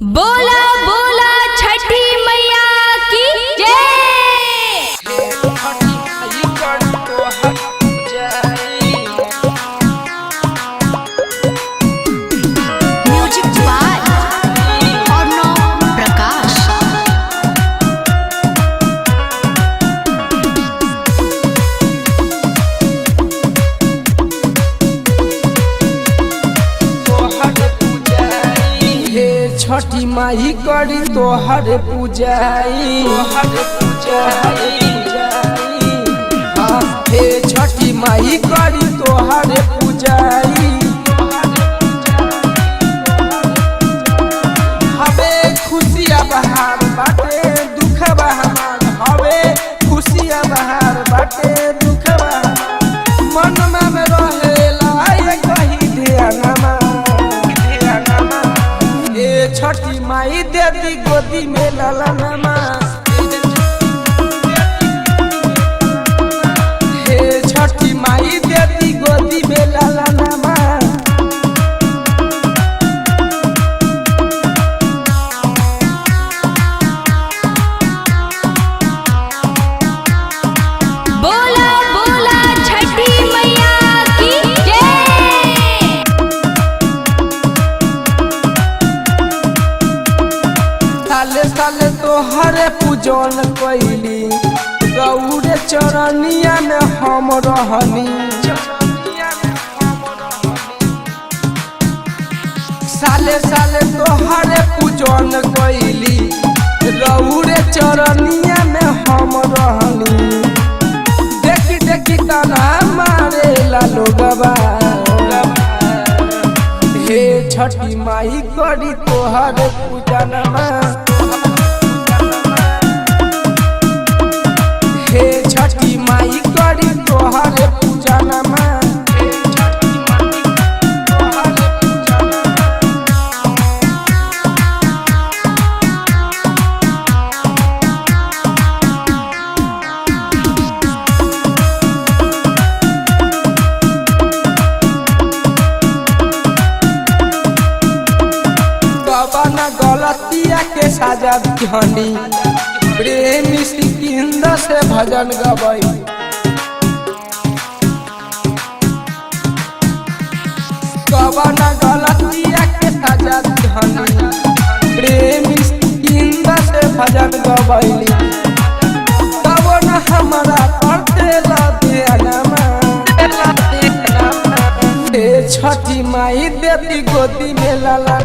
बोला बोला छठी मैया की जय। Music by Arnav Prakash. छठी माई करी तोहर पूजाई हे छठी माई करी तोहर पूजाई हवे खुशिया बहार बाटे दुख बहार हवे खुशिया बहार बाटे दुख बहार मन में रहेला कही ध्यानमा छठी माई देती गोदी में ललनमा हे छठी माई देती गोदी में ललनमा बोला बोला छठी मैया की जय। साले साले तोहरे पूजन कैली गौरे चरनिया में हम रहनी साले साले तोहरे पूजन कैली गौरे चरनिया में हम रहनी देखी देखी तना मारे लालो गबा हे छठी माई करी तोहर पूजनमा हे छठी माई करी तोहर पूजनमा गलतिया के साजा दिहनी प्रेमी सिकिंद से भजन गबई कबना गलतिया के साजा दिहनी प्रेमी सिकिंद से भजन गबई तब न हमारा करते ध्यानमा छठी माई देती गोदी में लला